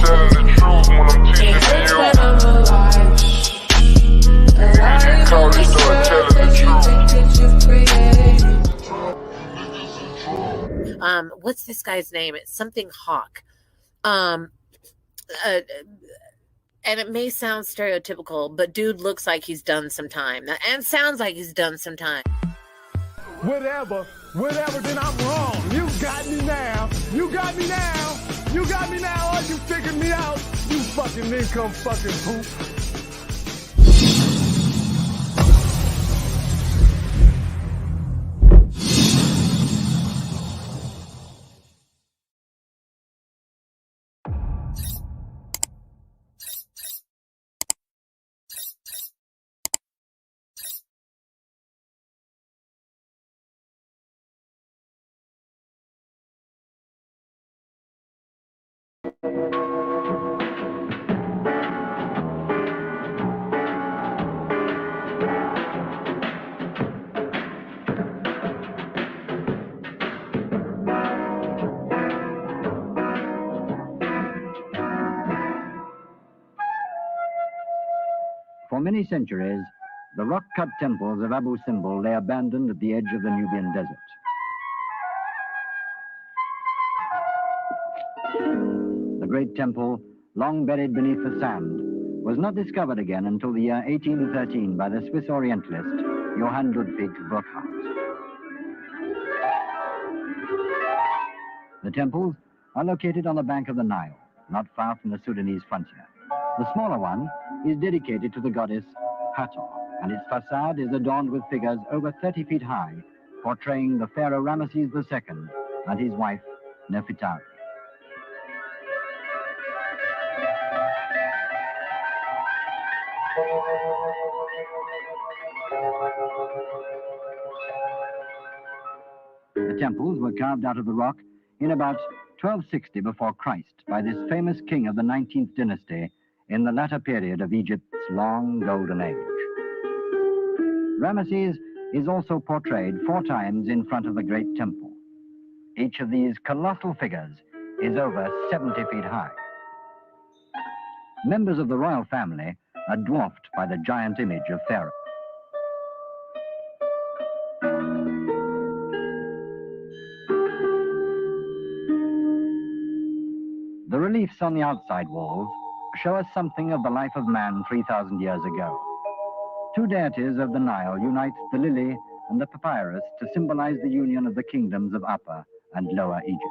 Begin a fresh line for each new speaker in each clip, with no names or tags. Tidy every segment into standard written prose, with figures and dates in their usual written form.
telling the truth when I'm teaching you. Niggas in college start telling the truth.
What's this guy's name? It's something Hawk. And it may sound stereotypical, but dude looks like he's done some time. And sounds like he's done some time.
Whatever, then I'm wrong. You got me now. You got me now. You got me now. Oh, you figured me out. You fucking income fucking poop.
For many centuries, the rock-cut temples of Abu Simbel lay abandoned at the edge of the Nubian desert. The great temple, long buried beneath the sand, was not discovered again until the year 1813 by the Swiss Orientalist Johann Ludwig Burckhardt. The temples are located on the bank of the Nile, not far from the Sudanese frontier. The smaller one is dedicated to the goddess Hathor, and its facade is adorned with figures over 30 feet high, portraying the pharaoh Ramesses II and his wife Nefertari. The temples were carved out of the rock in about 1260 before Christ by this famous king of the 19th dynasty in the latter period of Egypt's long golden age. Ramesses is also portrayed 4 times in front of the great temple. Each of these colossal figures is over 70 feet high. Members of the royal family are dwarfed by the giant image of Pharaoh. The reliefs on the outside walls show us something of the life of man 3,000 years ago. 2 deities of the Nile unite the lily and the papyrus to symbolize the union of the kingdoms of Upper and Lower Egypt.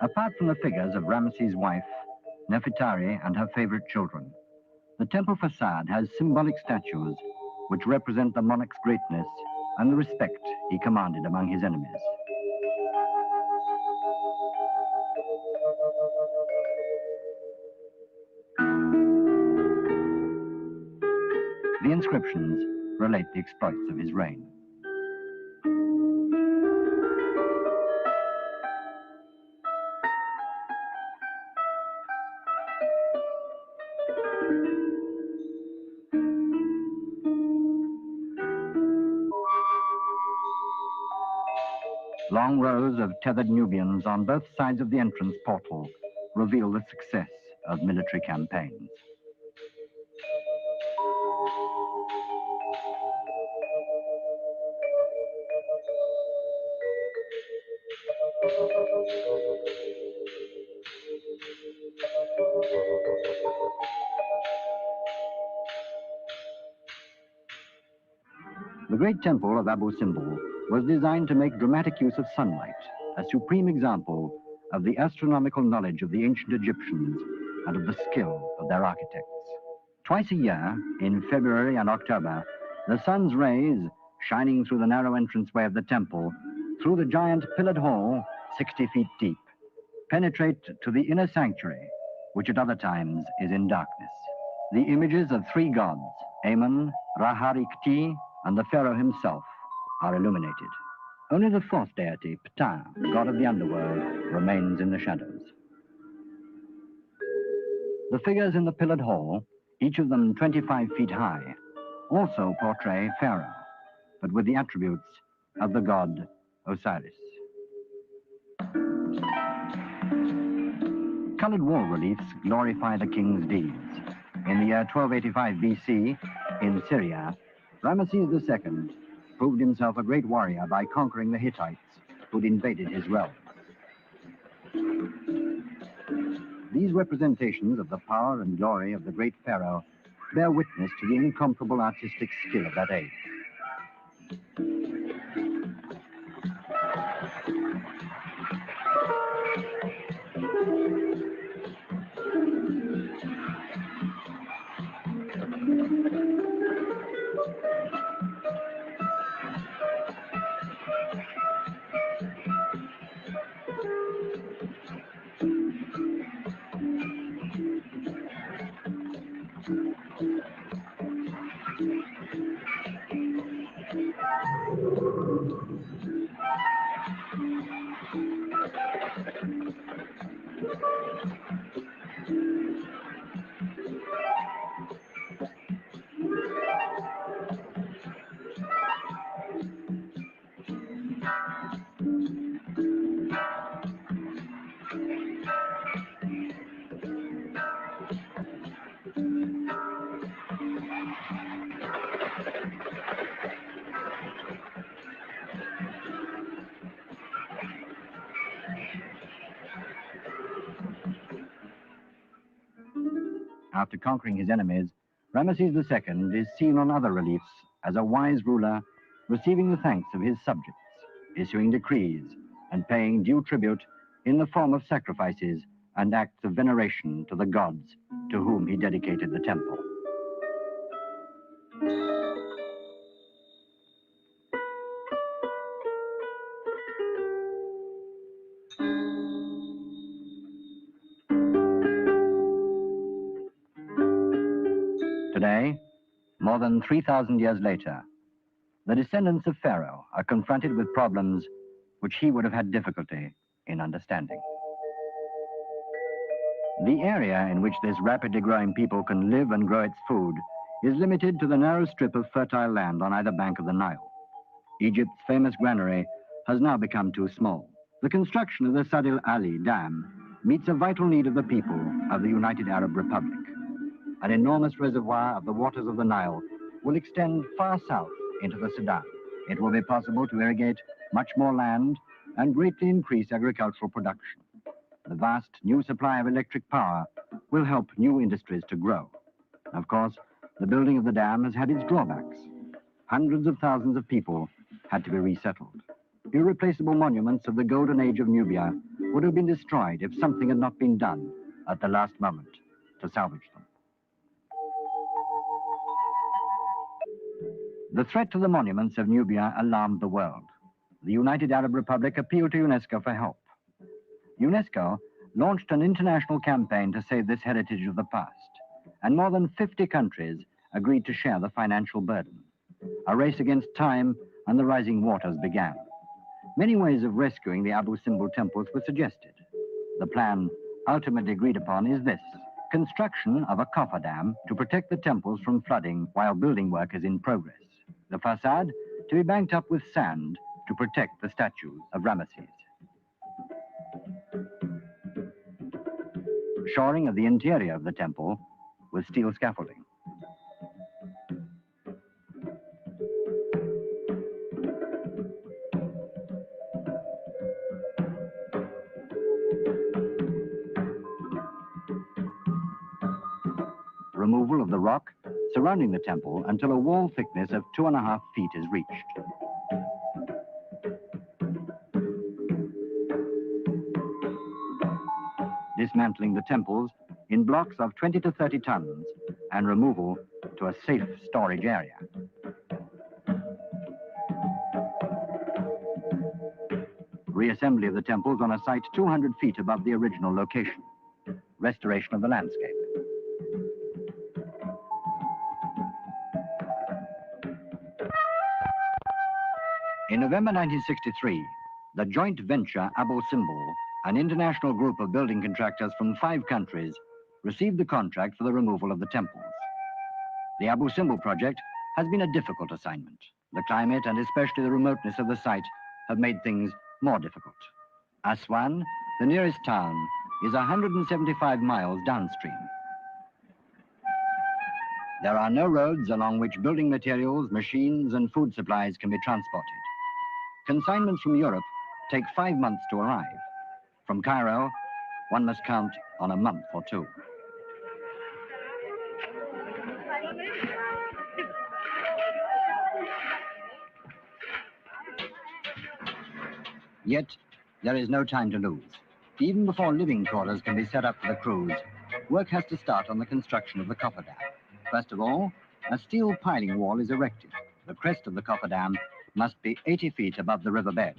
Apart from the figures of Ramesses' wife, Nefertari, and her favorite children, the temple facade has symbolic statues which represent the monarch's greatness and the respect he commanded among his enemies. The inscriptions relate the exploits of his reign. Long rows of tethered Nubians on both sides of the entrance portal reveal the success of military campaigns. The great temple of Abu Simbel was designed to make dramatic use of sunlight, a supreme example of the astronomical knowledge of the ancient Egyptians and of the skill of their architects. Twice a year, in February and October, the sun's rays, shining through the narrow entranceway of the temple, through the giant pillared hall, 60 feet deep, penetrate to the inner sanctuary, which at other times is in darkness. The images of 3 gods, Amun, Ra-Harikti, and the pharaoh himself, are illuminated. Only the 4th deity, Ptah, god of the underworld, remains in the shadows. The figures in the pillared hall, each of them 25 feet high, also portray Pharaoh, but with the attributes of the god Osiris. colored wall reliefs glorify the king's deeds. In the year 1285 BC, in Syria, Ramesses II proved himself a great warrior by conquering the Hittites who'd invaded his realm. These representations of the power and glory of the great pharaoh bear witness to the incomparable artistic skill of that age. After conquering his enemies, Ramesses II is seen on other reliefs as a wise ruler receiving the thanks of his subjects, issuing decrees and paying due tribute in the form of sacrifices and acts of veneration to the gods to whom he dedicated the temple. Today, more than 3,000 years later, the descendants of Pharaoh are confronted with problems which he would have had difficulty in understanding. The area in which this rapidly growing people can live and grow its food is limited to the narrow strip of fertile land on either bank of the Nile. Egypt's famous granary has now become too small. The construction of the Sadi al-Ali Dam meets a vital need of the people of the United Arab Republic. An enormous reservoir of the waters of the Nile will extend far south into the Sudan. It will be possible to irrigate much more land and greatly increase agricultural production. The vast new supply of electric power will help new industries to grow. Of course, the building of the dam has had its drawbacks. Hundreds of thousands of people had to be resettled. Irreplaceable monuments of the golden age of Nubia would have been destroyed if something had not been done at the last moment to salvage them. The threat to the monuments of Nubia alarmed the world. The United Arab Republic appealed to UNESCO for help. UNESCO launched an international campaign to save this heritage of the past, and more than 50 countries agreed to share the financial burden. A race against time and the rising waters began. Many ways of rescuing the Abu Simbel temples were suggested. The plan ultimately agreed upon is this: construction of a cofferdam to protect the temples from flooding while building work is in progress. The facade to be banked up with sand to protect the statues of Ramesses. Shoring of the interior of the temple with steel scaffolding. Removal of the rock surrounding the temple until a wall thickness of 2.5 feet is reached. Dismantling the temples in blocks of 20 to 30 tons and removal to a safe storage area. Reassembly of the temples on a site 200 feet above the original location. Restoration of the landscape. In November 1963, the joint venture Abu Simbel, an international group of building contractors from 5 countries, received the contract for the removal of the temples. The Abu Simbel project has been a difficult assignment. The climate and especially the remoteness of the site have made things more difficult. Aswan, the nearest town, is 175 miles downstream. There are no roads along which building materials, machines, and food supplies can be transported. Consignments from Europe take 5 months to arrive. From Cairo, one must count on a month or two. Yet, there is no time to lose. Even before living quarters can be set up for the crews, work has to start on the construction of the cofferdam. First of all, a steel piling wall is erected. The crest of the cofferdam must be 80 feet above the riverbed.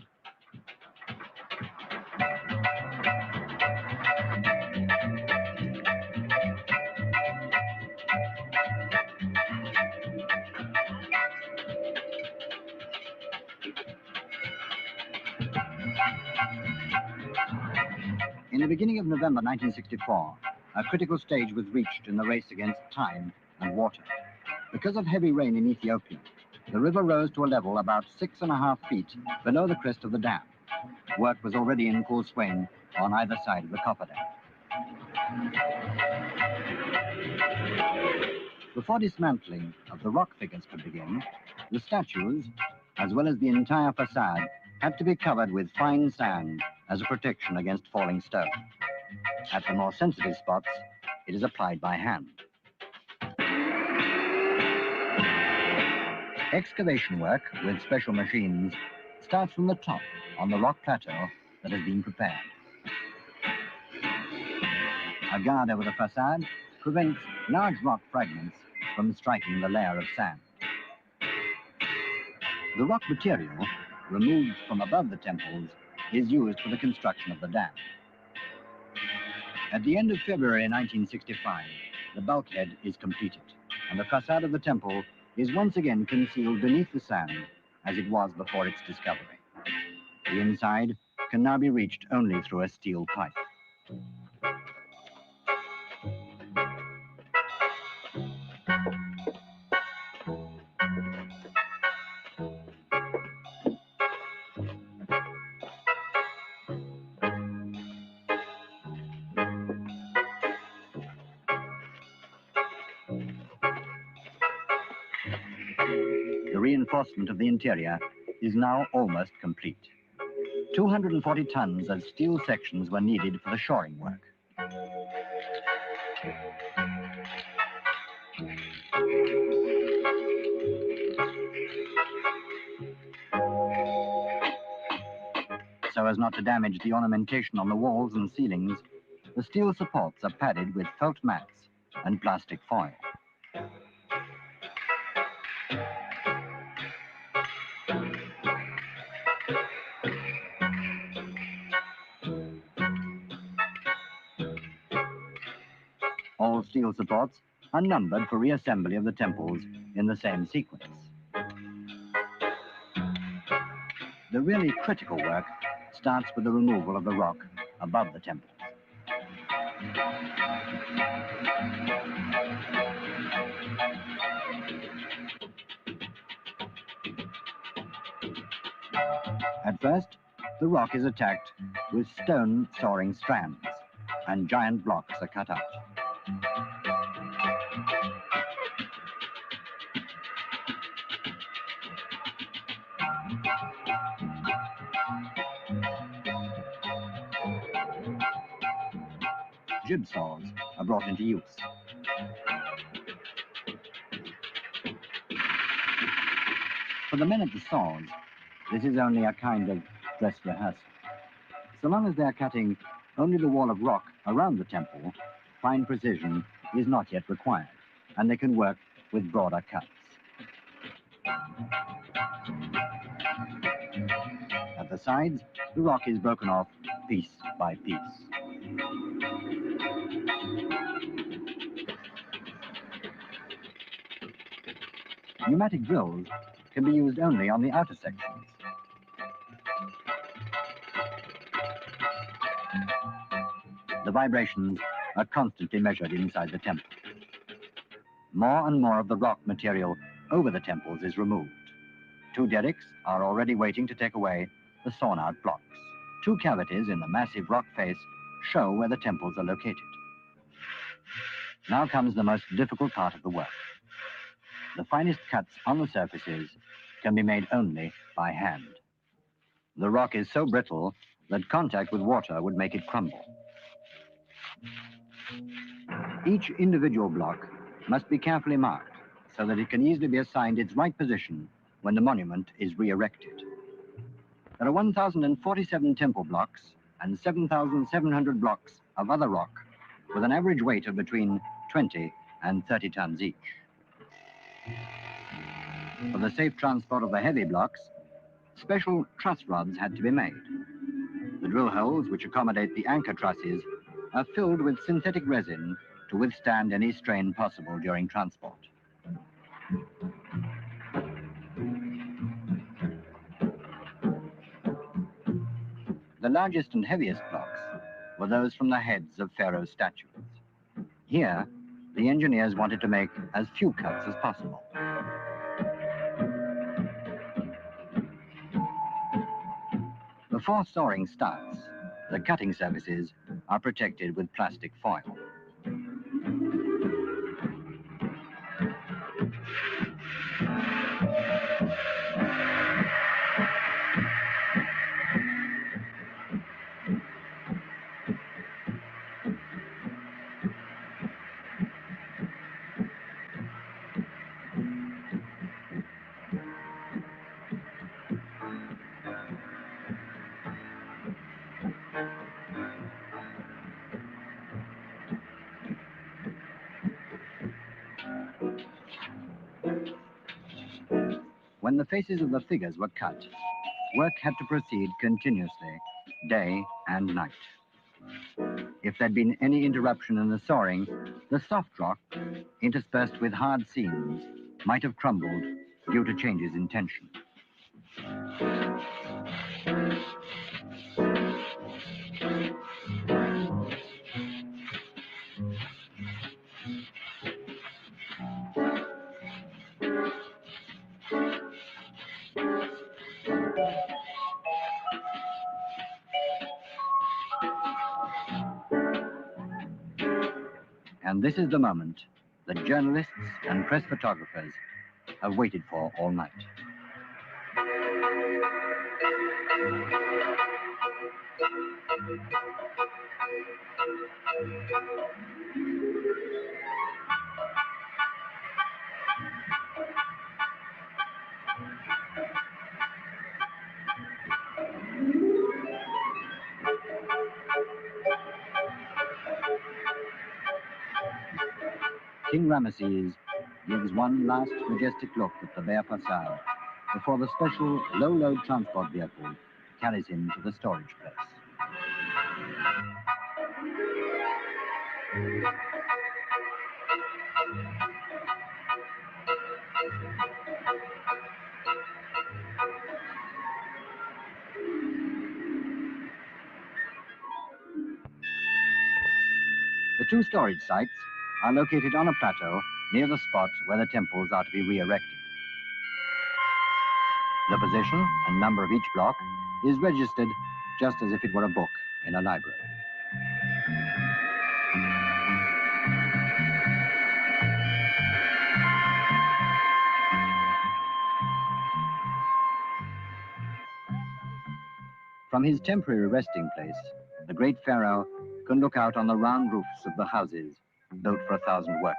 In the beginning of November 1964, a critical stage was reached in the race against time and water. Because of heavy rain in Ethiopia, the river rose to a level about 6.5 feet below the crest of the dam. Work was already in full swing on either side of the cofferdam. Before dismantling of the rock figures could begin, the statues, as well as the entire facade, had to be covered with fine sand as a protection against falling stone. At the more sensitive spots, it is applied by hand. Excavation work with special machines starts from the top on the rock plateau that has been prepared. A guard over the facade prevents large rock fragments from striking the layer of sand. The rock material, removed from above the temples, is used for the construction of the dam. At the end of February 1965, the bulkhead is completed, and the facade of the temple is once again concealed beneath the sand as it was before its discovery. The inside can now be reached only through a steel pipe. The reinforcement of the interior is now almost complete. 240 tons of steel sections were needed for the shoring work. So as not to damage the ornamentation on the walls and ceilings, the steel supports are padded with felt mats and plastic foil. All steel supports are numbered for reassembly of the temples in the same sequence. The really critical work starts with the removal of the rock above the temples. At first, the rock is attacked with stone soaring strands, and giant blocks are cut out. Jib saws are brought into use. For the men at the saws, this is only a kind of dress rehearsal. So long as they are cutting only the wall of rock around the temple, fine precision is not yet required, and they can work with broader cuts. At the sides, the rock is broken off piece by piece. Pneumatic drills can be used only on the outer sections. The vibrations are constantly measured inside the temple. More and more of the rock material over the temples is removed. 2 derricks are already waiting to take away the sawn-out blocks. 2 cavities in the massive rock face show where the temples are located. Now comes the most difficult part of the work. The finest cuts on the surfaces can be made only by hand. The rock is so brittle that contact with water would make it crumble. Each individual block must be carefully marked so that it can easily be assigned its right position when the monument is re-erected. There are 1,047 temple blocks and 7,700 blocks of other rock with an average weight of between 20 and 30 tons each. For the safe transport of the heavy blocks, special truss rods had to be made. The drill holes which accommodate the anchor trusses are filled with synthetic resin to withstand any strain possible during transport. The largest and heaviest blocks were those from the heads of pharaoh statues. Here, the engineers wanted to make as few cuts as possible. Before soaring starts, the cutting surfaces are protected with plastic foil. When the faces of the figures were cut, work had to proceed continuously, day and night. If there'd been any interruption in the soaring, the soft rock, interspersed with hard seams, might have crumbled due to changes in tension. And this is the moment that journalists and press photographers have waited for all night. King Ramesses gives one last majestic look at the bare facade before the special low-load transport vehicle carries him to the storage place. The two storage sites are located on a plateau near the spot where the temples are to be re-erected. The position and number of each block is registered just as if it were a book in a library. From his temporary resting place, the great pharaoh can look out on the round roofs of the houses built for 1,000 workers.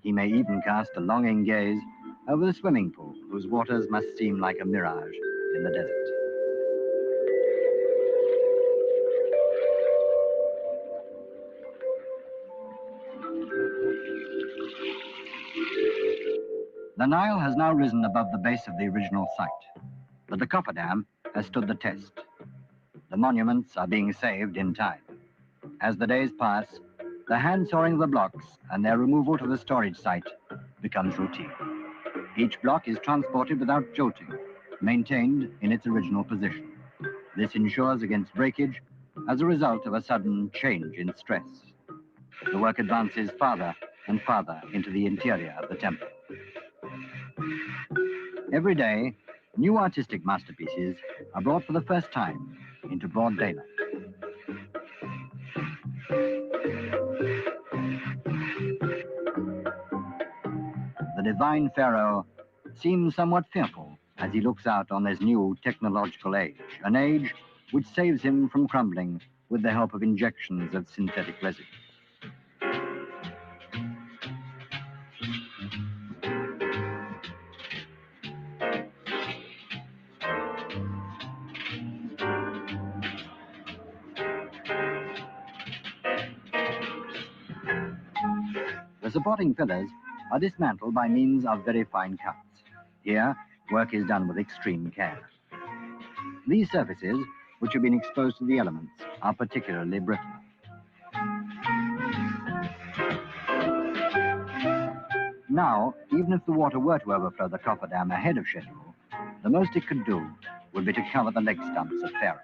He may even cast a longing gaze over the swimming pool, whose waters must seem like a mirage in the desert. The Nile has now risen above the base of the original site, but the cofferdam has stood the test. The monuments are being saved in time. As the days pass, the hand sawing of the blocks and their removal to the storage site becomes routine. Each block is transported without jolting, maintained in its original position. This ensures against breakage as a result of a sudden change in stress. the work advances farther and farther into the interior of the temple. Every day, new artistic masterpieces are brought for the first time into broad daylight. The divine pharaoh seems somewhat fearful as he looks out on this new technological age, an age which saves him from crumbling with the help of injections of synthetic resin. The supporting pillars are dismantled by means of very fine cuts. Here, work is done with extreme care. These surfaces, which have been exposed to the elements, are particularly brittle. Now, even if the water were to overflow the cofferdam ahead of schedule, the most it could do would be to cover the leg stumps of Pharaoh.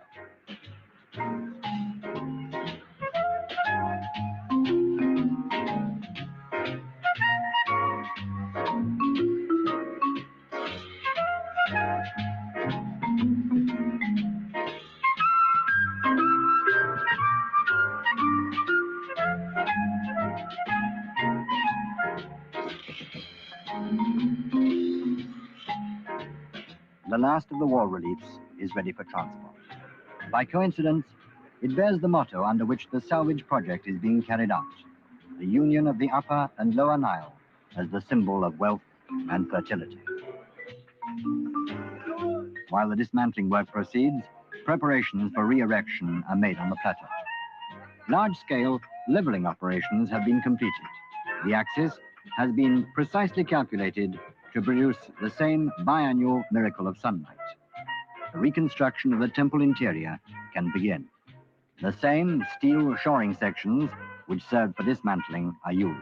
The last of the wall reliefs is ready for transport. By coincidence, it bears the motto under which the salvage project is being carried out, the union of the Upper and Lower Nile as the symbol of wealth and fertility. While the dismantling work proceeds, preparations for re-erection are made on the plateau. Large-scale leveling operations have been completed. The axis has been precisely calculated to produce the same biannual miracle of sunlight. The reconstruction of the temple interior can begin. The same steel shoring sections which served for dismantling are used.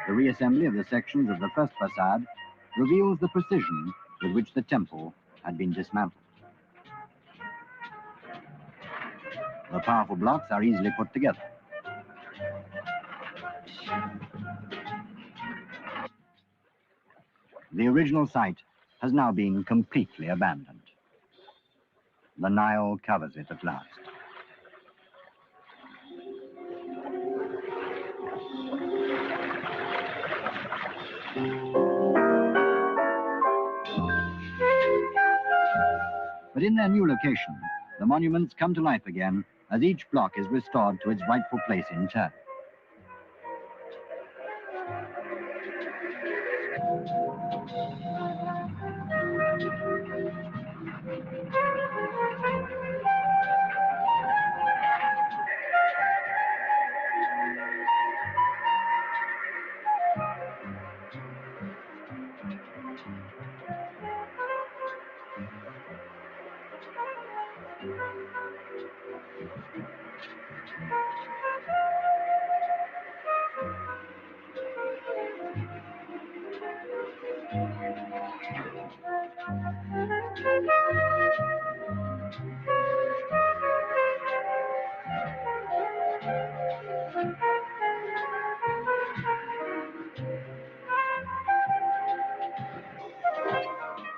The reassembly of the sections of the first facade reveals the precision with which the temple had been dismantled. The powerful blocks are easily put together. The original site has now been completely abandoned. The Nile covers it at last. But in their new location, the monuments come to life again as each block is restored to its rightful place in turn.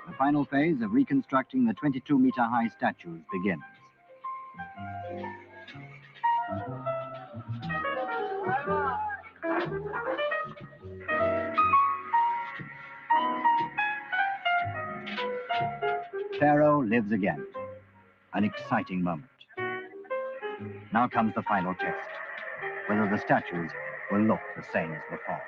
The final phase of reconstructing the 22-meter-high statues begins. Pharaoh lives again. An exciting moment. Now comes the final test, whether the statues will look the same as before.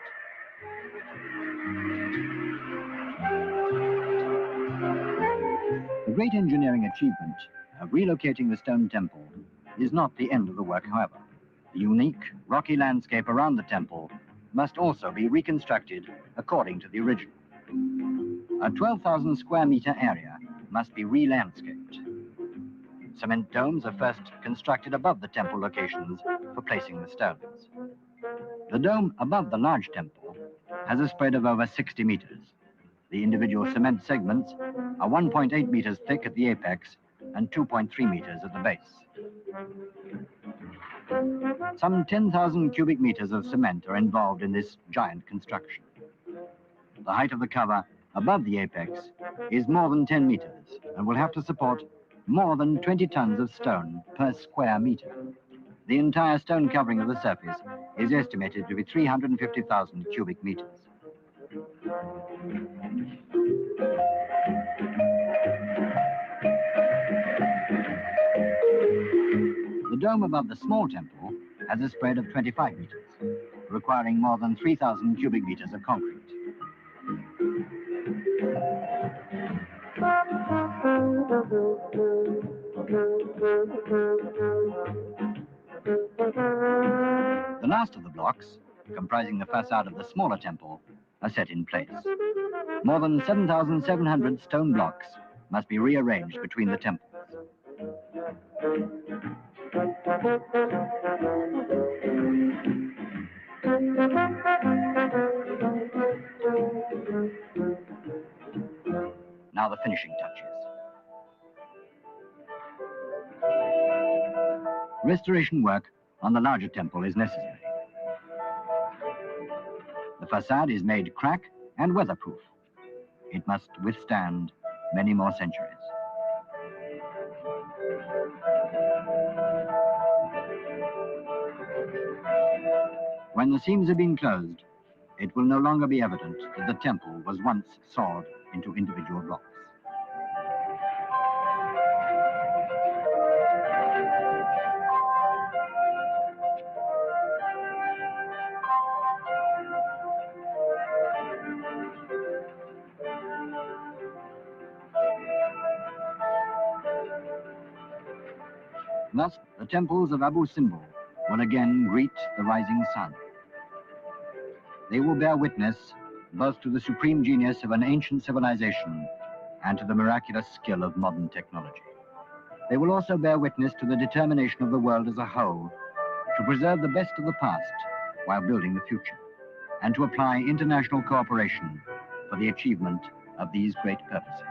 The great engineering achievement of relocating the stone temple is not the end of the work, however. The unique, rocky landscape around the temple must also be reconstructed according to the original. A 12,000 square meter area must be re-landscaped. Cement domes are first constructed above the temple locations for placing the stones. The dome above the large temple has a spread of over 60 meters. The individual cement segments are 1.8 meters thick at the apex and 2.3 meters at the base. Some 10,000 cubic meters of cement are involved in this giant construction. The height of the cover above the apex is more than 10 meters and will have to support more than 20 tons of stone per square meter. The entire stone covering of the surface is estimated to be 350,000 cubic meters. The dome above the small temple has a spread of 25 meters, requiring more than 3,000 cubic meters of concrete. The last of the blocks, comprising the facade of the smaller temple, are set in place. More than 7,700 stone blocks must be rearranged between the temples. Now the finishing touches. Restoration work on the larger temple is necessary. The facade is made crack and weatherproof. It must withstand many more centuries. When the seams have been closed, it will no longer be evident that the temple was once sawed into individual blocks. Thus, the temples of Abu Simbel will again greet the rising sun. They will bear witness both to the supreme genius of an ancient civilization and to the miraculous skill of modern technology. They will also bear witness to the determination of the world as a whole to preserve the best of the past while building the future, and to apply international cooperation for the achievement of these great purposes.